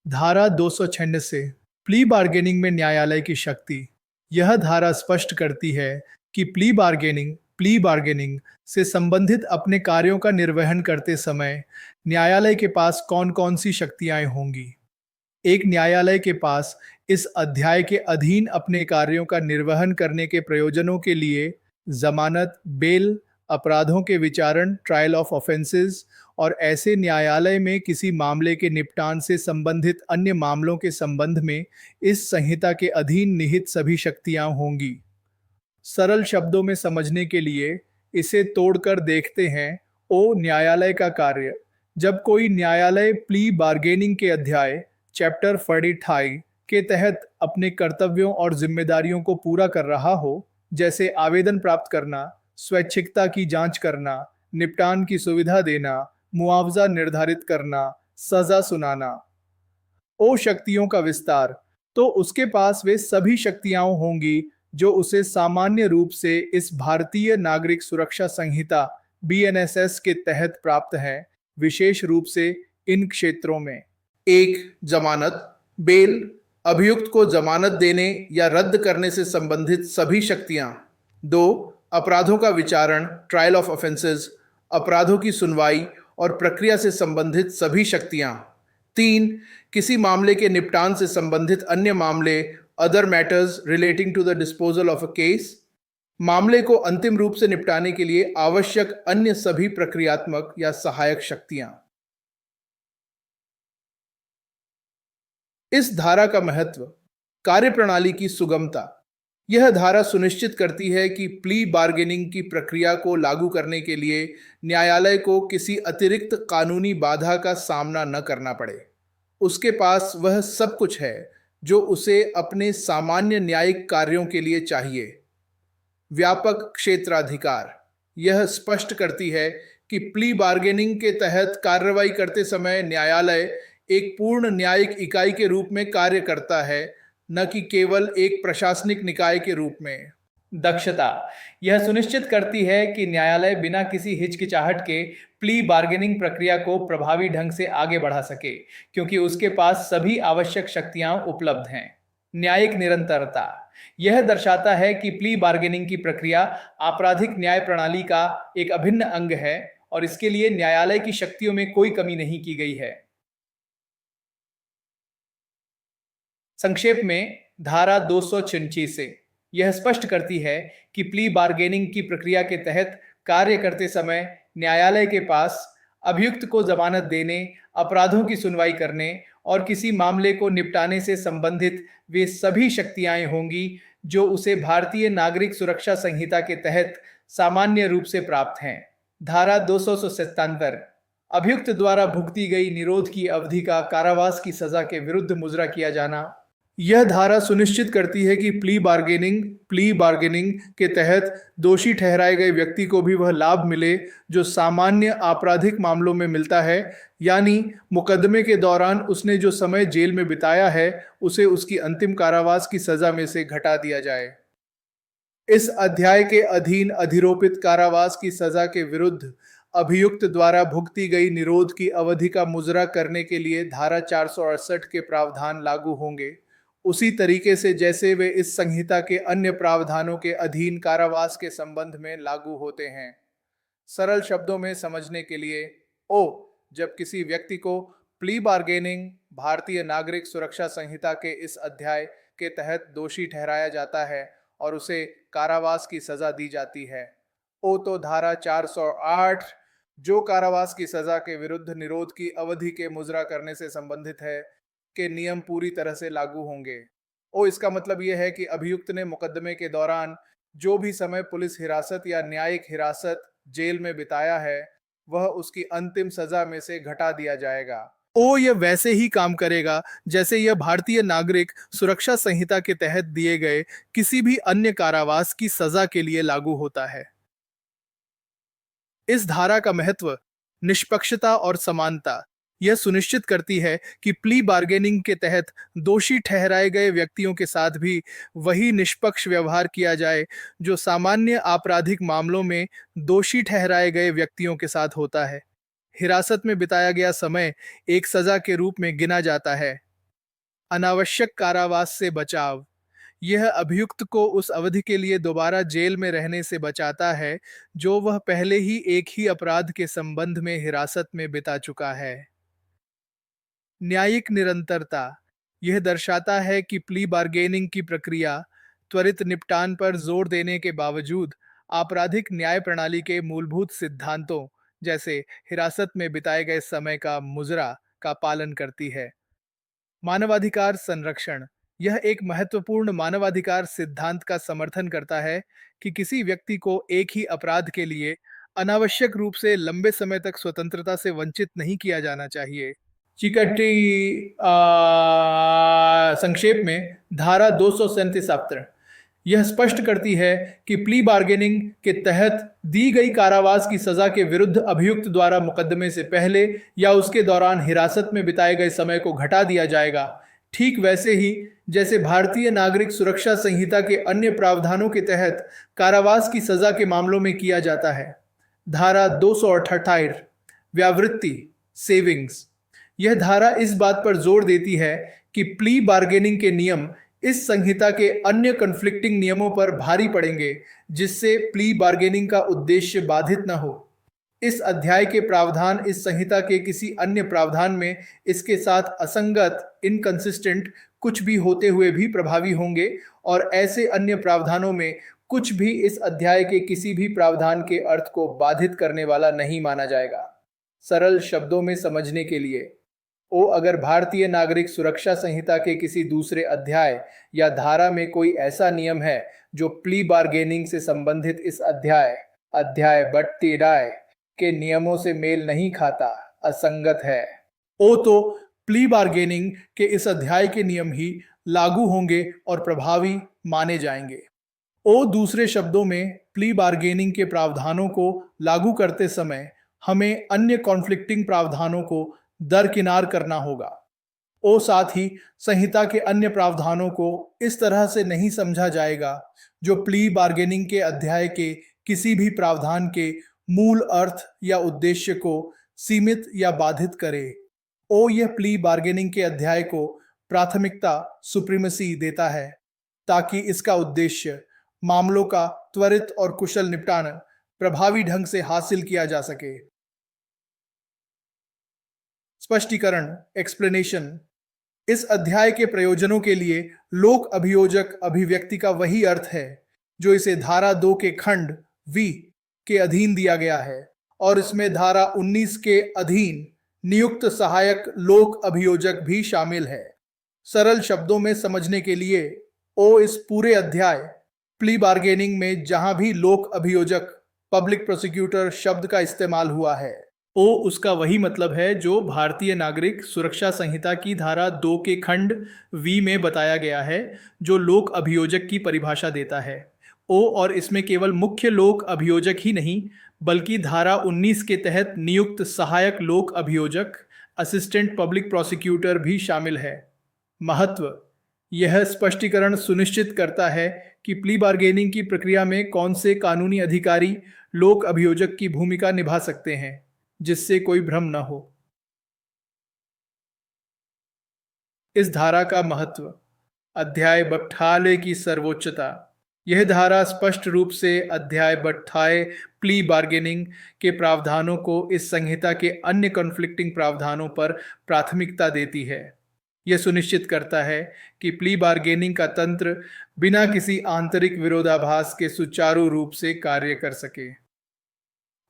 धारा 296 plea bargaining में न्यायालय की शक्ति। यह धारा स्पष्ट करती है कि प्ली बार्गेनिंग से संबंधित अपने कार्यों का निर्वहन करते समय न्यायालय के पास कौन कौन सी शक्तियां होंगी। एक न्यायालय के पास इस अध्याय के अधीन अपने कार्यों का निर्वहन करने के प्रयोजनों के लिए जमानत, बेल, अपराधों के विचारण, ट्रायल ऑफ ऑफेंसेस और ऐसे न्यायालय में किसी मामले के निपटान से संबंधित अन्य मामलों के संबंध में इस संहिता के अधीन निहित सभी शक्तियां होंगी। सरल शब्दों में समझने के लिए इसे तोड़कर देखते हैं। न्यायालय का कार्य। जब कोई न्यायालय प्ली बार्गेनिंग के अध्याय चैप्टर 45 के तहत अपने कर्तव्यों और जिम्मेदारियों को पूरा कर रहा हो, जैसे आवेदन प्राप्त करना, स्वैच्छिकता की जांच करना, निपटान की सुविधा देना, मुआवजा निर्धारित करना, सजा सुनाना, शक्तियों का विस्तार, तो उसके पास वे सभी शक्तियां होंगी जो उसे सामान्य रूप से इस भारतीय नागरिक सुरक्षा संहिता BNSS के तहत प्राप्त है, विशेष रूप से इन क्षेत्रों में। 1. जमानत, बेल, अभियुक्त को जमानत देने या रद्द करने से संबंधित सभी शक्तियां। 2. अपराधों का विचारण, ट्रायल ऑफ ऑफेंसेस, अपराधों की सुनवाई और प्रक्रिया से संबंधित सभी शक्तियां। 3. किसी मामले के निपटान से संबंधित अन्य मामले, other matters relating to the disposal of a case, मामले को अंतिम रूप से निपटाने के लिए आवश्यक अन्य सभी प्रक्रियात्मक या सहायक शक्तियां। इस धारा का महत्व। कार्यप्रणाली की सुगमता। यह धारा सुनिश्चित करती है कि प्ली बार्गेनिंग की प्रक्रिया को लागू करने के लिए न्यायालय को किसी अतिरिक्त कानूनी बाधा का सामना न करना पड़े। उसके पास वह सब कुछ है जो उसे अपने सामान्य न्यायिक कार्यों के लिए चाहिए। व्यापक क्षेत्राधिकार। यह स्पष्ट करती है कि प्ली बार्गेनिंग के तहत कार्रवाई करते समय न्यायालय एक पूर्ण न्यायिक इकाई के रूप में कार्य करता है, न कि केवल एक प्रशासनिक निकाय के रूप में। दक्षता। यह सुनिश्चित करती है कि न्यायालय बिना किसी हिचकिचाहट के प्ली बार्गेनिंग प्रक्रिया को प्रभावी ढंग से आगे बढ़ा सके, क्योंकि उसके पास सभी आवश्यक शक्तियां उपलब्ध हैं। न्यायिक निरंतरता। यह दर्शाता है कि प्ली बार्गेनिंग की प्रक्रिया आपराधिक न्याय प्रणाली का एक अभिन्न अंग है और इसके लिए न्यायालय की शक्तियों में कोई कमी नहीं की गई है। संक्षेप में, धारा 286 से यह स्पष्ट करती है कि प्ली बार्गेनिंग की प्रक्रिया के तहत कार्य करते समय न्यायालय के पास अभियुक्त को जमानत देने, अपराधों की सुनवाई करने और किसी मामले को निपटाने से संबंधित वे सभी शक्तियां होंगी जो उसे भारतीय नागरिक सुरक्षा संहिता के तहत सामान्य रूप से प्राप्त हैं। धारा 277 अभियुक्त द्वारा भुगती गई निरोध की अवधि का कारावास की सजा के विरुद्ध मुजरा किया जाना। यह धारा सुनिश्चित करती है कि प्ली बार्गेनिंग के तहत दोषी ठहराए गए व्यक्ति को भी वह लाभ मिले जो सामान्य आपराधिक मामलों में मिलता है, यानी मुकदमे के दौरान उसने जो समय जेल में बिताया है उसे उसकी अंतिम कारावास की सजा में से घटा दिया जाए। इस अध्याय के अधीन अधिरोपित कारावास की सजा के विरुद्ध अभियुक्त द्वारा भुगती गई निरोध की अवधि का मुजरा करने के लिए धारा 468 के प्रावधान लागू होंगे, उसी तरीके से जैसे वे इस संहिता के अन्य प्रावधानों के अधीन कारावास के संबंध में लागू होते हैं। सरल शब्दों में समझने के लिए, जब किसी व्यक्ति को प्ली बार्गेनिंग भारतीय नागरिक सुरक्षा संहिता के इस अध्याय के तहत दोषी ठहराया जाता है और उसे कारावास की सजा दी जाती है। तो धारा 408 जो कारावास की सजा के विरुद्ध निरोध की अवधि के मुजरा करने से संबंधित है के नियम पूरी तरह से लागू होंगे। इसका मतलब यह है कि अभियुक्त ने मुकदमे के दौरान जो भी समय पुलिस हिरासत या न्यायिक हिरासत जेल में बिताया है वह उसकी अंतिम सजा में से घटा दिया जाएगा। यह वैसे ही काम करेगा जैसे यह भारतीय नागरिक सुरक्षा संहिता के तहत दिए गए किसी भी अन्य कारावास की सजा के लिए लागू होता है। इस धारा का महत्व। निष्पक्षता और समानता। यह सुनिश्चित करती है कि प्ली बार्गेनिंग के तहत दोषी ठहराए गए व्यक्तियों के साथ भी वही निष्पक्ष व्यवहार किया जाए जो सामान्य आपराधिक मामलों में दोषी ठहराए गए व्यक्तियों के साथ होता है। हिरासत में बिताया गया समय एक सजा के रूप में गिना जाता है। अनावश्यक कारावास से बचाव। यह अभियुक्त को उस अवधि के लिए दोबारा जेल में रहने से बचाता है जो वह पहले ही एक ही अपराध के संबंध में हिरासत में बिता चुका है। न्यायिक निरंतरता। यह दर्शाता है कि प्ली बार्गेनिंग की प्रक्रिया त्वरित निपटान पर जोर देने के बावजूद आपराधिक न्याय प्रणाली के मूलभूत सिद्धांतों जैसे हिरासत में बिताए गए समय का मुजरा का पालन करती है। मानवाधिकार संरक्षण। यह एक महत्वपूर्ण मानवाधिकार सिद्धांत का समर्थन करता है कि किसी व्यक्ति को एक ही अपराध के लिए अनावश्यक रूप से लंबे समय तक स्वतंत्रता से वंचित नहीं किया जाना चाहिए। चिकटी संक्षेप में धारा 237 यह स्पष्ट करती है कि प्ली बार्गेनिंग के तहत दी गई कारावास की सजा के विरुद्ध अभियुक्त द्वारा मुकदमे से पहले या उसके दौरान हिरासत में बिताए गए समय को घटा दिया जाएगा, ठीक वैसे ही जैसे भारतीय नागरिक सुरक्षा संहिता के अन्य प्रावधानों के तहत कारावास की सजा के मामलों में किया जाता है। धारा 278 व्यावृत्ति सेविंग्स। यह धारा इस बात पर जोर देती है कि प्ली बार्गेनिंग के नियम इस संहिता के अन्य कन्फ्लिक्टिंग नियमों पर भारी पड़ेंगे जिससे प्ली बार्गेनिंग का उद्देश्य बाधित न हो। इस अध्याय के प्रावधान इस संहिता के किसी अन्य प्रावधान में इसके साथ असंगत इनकंसिस्टेंट कुछ भी होते हुए भी प्रभावी होंगे और ऐसे अन्य प्रावधानों में कुछ भी इस अध्याय के किसी भी प्रावधान के अर्थ को बाधित करने वाला नहीं माना जाएगा। सरल शब्दों में समझने के लिए अगर भारतीय नागरिक सुरक्षा संहिता के किसी दूसरे अध्याय या धारा में कोई ऐसा नियम है जो प्ली बार्गेनिंग से संबंधित इस अध्याय 32 के नियमों से मेल नहीं खाता, असंगत है, तो प्ली बार्गेनिंग के इस अध्याय के नियम ही लागू होंगे और प्रभावी माने जाएंगे। दूसरे शब्दों में प्ली बार्गेनिंग के प्रावधानों को लागू करते समय हमें अन्य कॉन्फ्लिक्टिंग प्रावधानों को दरकिनार करना होगा। साथ ही संहिता के अन्य प्रावधानों को इस तरह से नहीं समझा जाएगा जो प्ली बार्गेनिंग के अध्याय के किसी भी प्रावधान के मूल अर्थ या उद्देश्य को सीमित या बाधित करे। यह प्ली बार्गेनिंग के अध्याय को प्राथमिकता सुप्रीमेसी देता है ताकि इसका उद्देश्य मामलों का त्वरित और कुशल निपटान प्रभावी ढंग से हासिल किया जा सके। स्पष्टीकरण एक्सप्लेनेशन। इस अध्याय के प्रयोजनों के लिए लोक अभियोजक अभिव्यक्ति का वही अर्थ है जो इसे धारा 2 के खंड वी के अधीन दिया गया है और इसमें धारा 19 के अधीन नियुक्त सहायक लोक अभियोजक भी शामिल है। सरल शब्दों में समझने के लिए इस पूरे अध्याय प्ली बार्गेनिंग में जहां भी लोक अभियोजक पब्लिक प्रोसिक्यूटर शब्द का इस्तेमाल हुआ है उसका वही मतलब है जो भारतीय नागरिक सुरक्षा संहिता की धारा 2 के खंड वी में बताया गया है जो लोक अभियोजक की परिभाषा देता है। और इसमें केवल मुख्य लोक अभियोजक ही नहीं बल्कि धारा 19 के तहत नियुक्त सहायक लोक अभियोजक असिस्टेंट पब्लिक प्रोसिक्यूटर भी शामिल है। महत्व। यह स्पष्टीकरण सुनिश्चित करता है कि प्ली बार्गेनिंग की प्रक्रिया में कौन से कानूनी अधिकारी लोक अभियोजक की भूमिका निभा सकते हैं जिससे कोई भ्रम न हो। इस धारा का महत्व। अध्याय 32 की सर्वोच्चता। यह धारा स्पष्ट रूप से अध्याय 32 प्ली बार्गेनिंग के प्रावधानों को इस संहिता के अन्य कॉन्फ्लिक्टिंग प्रावधानों पर प्राथमिकता देती है। यह सुनिश्चित करता है कि प्ली बार्गेनिंग का तंत्र बिना किसी आंतरिक विरोधाभास के सुचारू रूप से कार्य कर सके।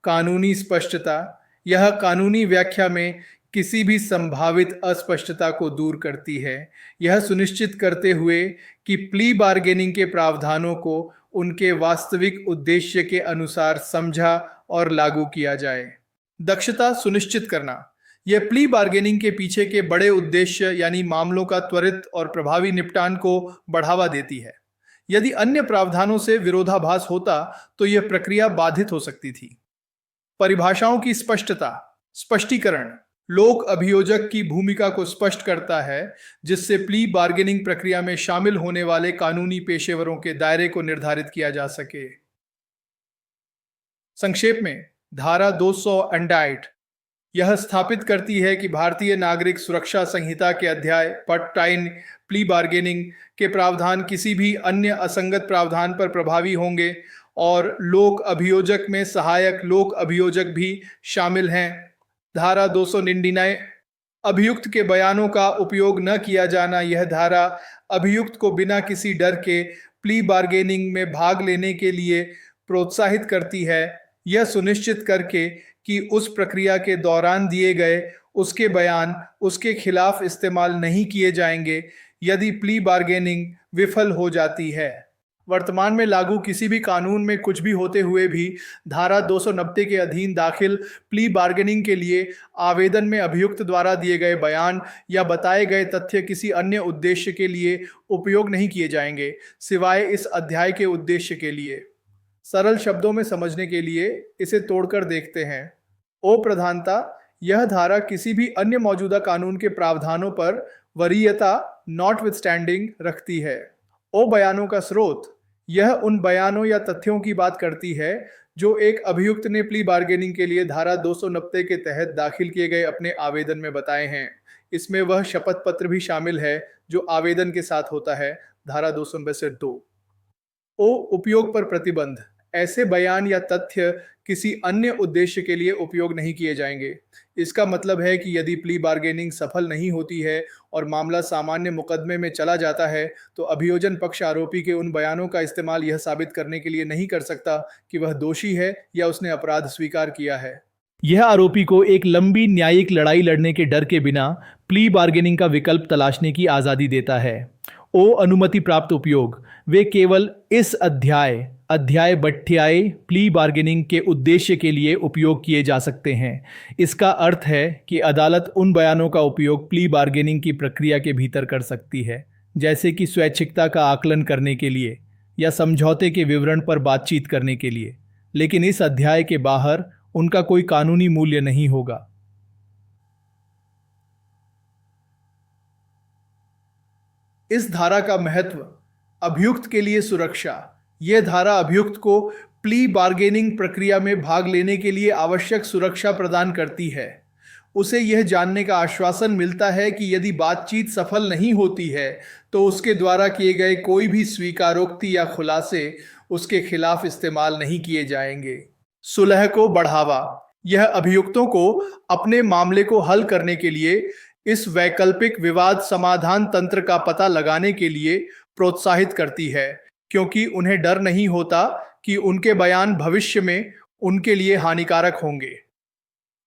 कानूनी स्पष्टता। यह कानूनी व्याख्या में किसी भी संभावित अस्पष्टता को दूर करती है, यह सुनिश्चित करते हुए कि प्ली बार्गेनिंग के प्रावधानों को उनके वास्तविक उद्देश्य के अनुसार समझा और लागू किया जाए। दक्षता सुनिश्चित करना। यह प्ली बार्गेनिंग के पीछे के बड़े उद्देश्य यानी मामलों का त्वरित और प्रभावी निपटान को बढ़ावा देती है। यदि अन्य प्रावधानों से विरोधाभास होता तो यह प्रक्रिया बाधित हो सकती थी। परिभाषाओं की स्पष्टता। स्पष्टीकरण लोक अभियोजक की भूमिका को स्पष्ट करता है जिससे प्ली बार्गेनिंग प्रक्रिया में शामिल होने वाले कानूनी पेशेवरों के दायरे को निर्धारित किया जा सके। संक्षेप में धारा 268 यह स्थापित करती है कि भारतीय नागरिक सुरक्षा संहिता के अध्याय पट 9 प्ली बार्गेनिंग के प्रावधान किसी भी अन्य असंगत प्रावधान पर प्रभावी होंगे और लोक अभियोजक में सहायक लोक अभियोजक भी शामिल हैं। धारा 299 अभियुक्त के बयानों का उपयोग न किया जाना। यह धारा अभियुक्त को बिना किसी डर के प्ली बार्गेनिंग में भाग लेने के लिए प्रोत्साहित करती है, यह सुनिश्चित करके कि उस प्रक्रिया के दौरान दिए गए उसके बयान उसके खिलाफ इस्तेमाल नहीं किए जाएंगे यदि प्ली बार्गेनिंग विफल हो जाती है। वर्तमान में लागू किसी भी कानून में कुछ भी होते हुए भी धारा 290 के अधीन दाखिल प्ली बार्गेनिंग के लिए आवेदन में अभियुक्त द्वारा दिए गए बयान या बताए गए तथ्य किसी अन्य उद्देश्य के लिए उपयोग नहीं किए जाएंगे सिवाय इस अध्याय के उद्देश्य के लिए। सरल शब्दों में समझने के लिए इसे तोड़कर देखते हैं। ओ प्रधानता, यह धारा किसी भी अन्य मौजूदा कानून के प्रावधानों पर वरीयता नॉटविथस्टैंडिंग रखती है। ओ बयानों का स्रोत, यह उन बयानों या तथ्यों की बात करती है जो एक अभियुक्त ने प्ली बार्गेनिंग के लिए धारा 290 के तहत दाखिल किए गए अपने आवेदन में बताए हैं। इसमें वह शपथ पत्र भी शामिल है जो आवेदन के साथ होता है, धारा 292। ओ उपयोग पर प्रतिबंध, ऐसे बयान या तथ्य किसी अन्य उद्देश्य के लिए उपयोग नहीं किए जाएंगे। इसका मतलब है कि यदि प्ली बार्गेनिंग सफल नहीं होती है और मामला सामान्य मुकदमे में चला जाता है तो अभियोजन पक्ष आरोपी के उन बयानों का इस्तेमाल यह साबित करने के लिए नहीं कर सकता कि वह दोषी है या उसने अपराध स्वीकार किया है। यह आरोपी को एक लंबी न्यायिक लड़ाई लड़ने के डर के बिना प्ली बार्गेनिंग का विकल्प तलाशने की आज़ादी देता है। ओ अनुमति प्राप्त उपयोग, वे केवल इस अध्याय 28 प्ली बार्गेनिंग के उद्देश्य के लिए उपयोग किए जा सकते हैं। इसका अर्थ है कि अदालत उन बयानों का उपयोग प्ली बार्गेनिंग की प्रक्रिया के भीतर कर सकती है, जैसे कि स्वैच्छिकता का आकलन करने के लिए या समझौते के विवरण पर बातचीत करने के लिए, लेकिन इस अध्याय के बाहर उनका कोई कानूनी मूल्य नहीं होगा। इस धारा का महत्व, अभियुक्त के लिए सुरक्षा। यह धारा अभियुक्त को प्ली बार्गेनिंग प्रक्रिया में भाग लेने के लिए आवश्यक सुरक्षा प्रदान करती है। उसे यह जानने का आश्वासन मिलता है कि यदि बातचीत सफल नहीं होती है तो उसके द्वारा किए गए कोई भी स्वीकारोक्ति या खुलासे उसके खिलाफ इस्तेमाल नहीं किए जाएंगे। सुलह को बढ़ावा, यह अभियुक्तों को अपने मामले को हल करने के लिए इस वैकल्पिक विवाद समाधान तंत्र का पता लगाने के लिए प्रोत्साहित करती है, क्योंकि उन्हें डर नहीं होता कि उनके बयान भविष्य में उनके लिए हानिकारक होंगे।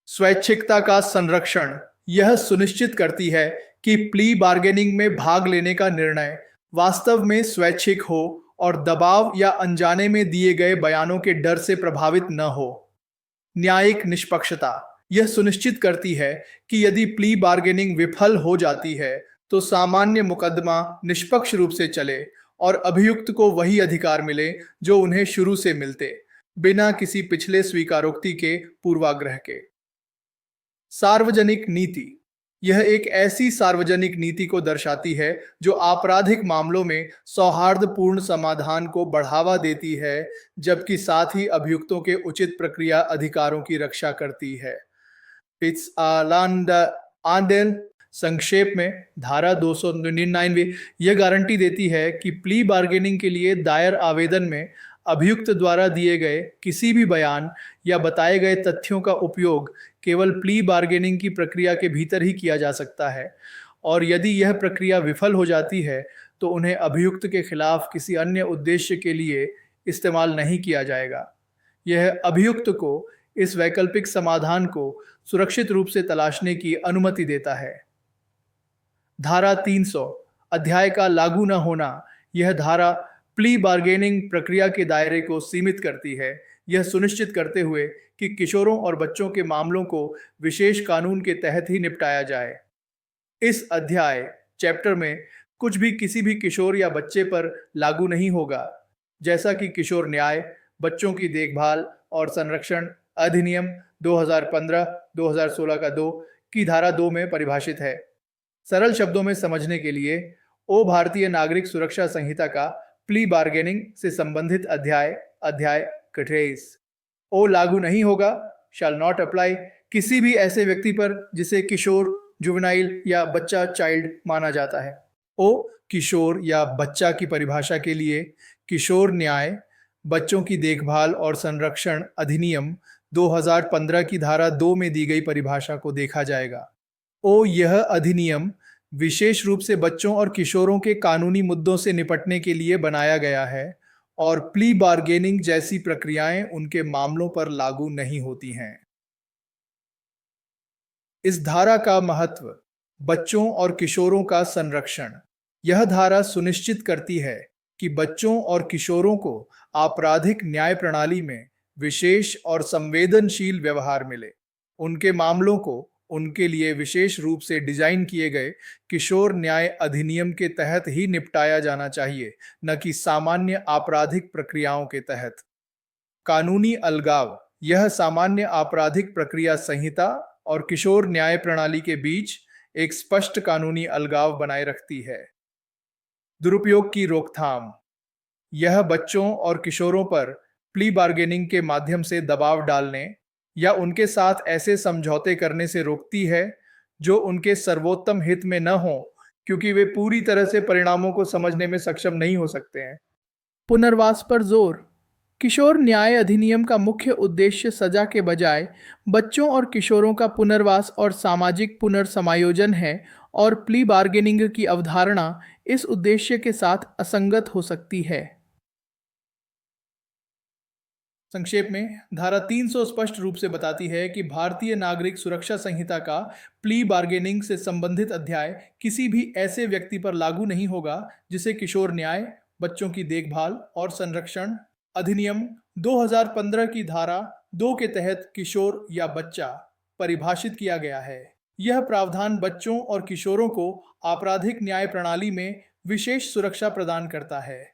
स्वैच्छिकता का संरक्षण, यह सुनिश्चित करती है कि प्ली बार्गेनिंग में भाग लेने का निर्णय वास्तव में स्वैच्छिक हो और दबाव या अनजाने में दिए गए बयानों के डर से प्रभावित न हो। न्यायिक निष्पक्षता, यह सुनिश्चित करती है कि यदि प्ली बार्गेनिंग विफल हो जाती है तो सामान्य मुकदमा निष्पक्ष रूप से चले और अभियुक्त को वही अधिकार मिले जो उन्हें शुरू से मिलते, बिना किसी पिछले स्वीकारोक्ति के पूर्वाग्रह के। सार्वजनिक नीति, यह एक ऐसी सार्वजनिक नीति को दर्शाती है जो आपराधिक मामलों में सौहार्दपूर्ण समाधान को बढ़ावा देती है, जबकि साथ ही अभियुक्तों के उचित प्रक्रिया अधिकारों की रक्षा करती है। इट्स आंडेल, संक्षेप में धारा 299 यह गारंटी देती है कि प्ली बार्गेनिंग के लिए दायर आवेदन में अभियुक्त द्वारा दिए गए किसी भी बयान या बताए गए तथ्यों का उपयोग केवल प्ली बार्गेनिंग की प्रक्रिया के भीतर ही किया जा सकता है, और यदि यह प्रक्रिया विफल हो जाती है तो उन्हें अभियुक्त के खिलाफ किसी अन्य उद्देश्य के लिए इस्तेमाल नहीं किया जाएगा। यह अभियुक्त को इस वैकल्पिक समाधान को सुरक्षित रूप से तलाशने की अनुमति देता है। धारा 300 अध्याय का लागू न होना, यह धारा प्ली बार्गेनिंग प्रक्रिया के दायरे को सीमित करती है, यह सुनिश्चित करते हुए कि किशोरों और बच्चों के मामलों को विशेष कानून के तहत ही निपटाया जाए। इस अध्याय चैप्टर में कुछ भी किसी भी किशोर या बच्चे पर लागू नहीं होगा, जैसा कि किशोर न्याय, बच्चों की देखभाल और संरक्षण अधिनियम 2015-2016 का 2 की धारा 2 में परिभाषित है। सरल शब्दों में समझने के लिए ओ भारतीय नागरिक सुरक्षा संहिता का प्ली बार्गेनिंग से संबंधित अध्याय 28 ओ लागू नहीं होगा, शैल नॉट अप्लाई, किसी भी ऐसे व्यक्ति पर जिसे किशोर, जुवेनाइल या बच्चा चाइल्ड माना जाता है। ओ किशोर या बच्चा की परिभाषा के लिए किशोर न्याय बच्चों की देखभाल और संरक्षण अधिनियम 2015 की धारा 2 में दी गई परिभाषा को देखा जाएगा। ओ यह अधिनियम विशेष रूप से बच्चों और किशोरों के कानूनी मुद्दों से निपटने के लिए बनाया गया है और प्ली बार्गेनिंग जैसी प्रक्रियाएं उनके मामलों पर लागू नहीं होती हैं। इस धारा का महत्व, बच्चों और किशोरों का संरक्षण। यह धारा सुनिश्चित करती है कि बच्चों और किशोरों को आपराधिक न्याय प्रणाली में विशेष और संवेदनशील व्यवहार मिले। उनके मामलों को उनके लिए विशेष रूप से डिजाइन किए गए किशोर न्याय अधिनियम के तहत ही निपटाया जाना चाहिए, न कि सामान्य आपराधिक प्रक्रियाओं के तहत। कानूनी अलगाव। यह सामान्य आपराधिक प्रक्रिया संहिता और किशोर न्याय प्रणाली के बीच एक स्पष्ट कानूनी अलगाव बनाए रखती है। दुरुपयोग की रोकथाम। यह बच्चों और किशोरों पर प्ली बार्गेनिंग के माध्यम से दबाव डालने या उनके साथ ऐसे समझौते करने से रोकती है जो उनके सर्वोत्तम हित में न हो, क्योंकि वे पूरी तरह से परिणामों को समझने में सक्षम नहीं हो सकते हैं। पुनर्वास पर जोर। किशोर न्याय अधिनियम का मुख्य उद्देश्य सजा के बजाय बच्चों और किशोरों का पुनर्वास और सामाजिक पुनर्समायोजन है और प्ली बार्गेनिंग की अवधारणा इस उद्देश्य के साथ असंगत हो सकती है। संक्षेप में, धारा 300 स्पष्ट रूप से बताती है कि भारतीय नागरिक सुरक्षा संहिता का प्ली बार्गेनिंग से संबंधित अध्याय किसी भी ऐसे व्यक्ति पर लागू नहीं होगा जिसे किशोर न्याय, बच्चों की देखभाल और संरक्षण अधिनियम 2015 की धारा 2 के तहत किशोर या बच्चा परिभाषित किया गया है। यह प्रावधान बच्चों और किशोरों को आपराधिक न्याय प्रणाली में विशेष सुरक्षा प्रदान करता है।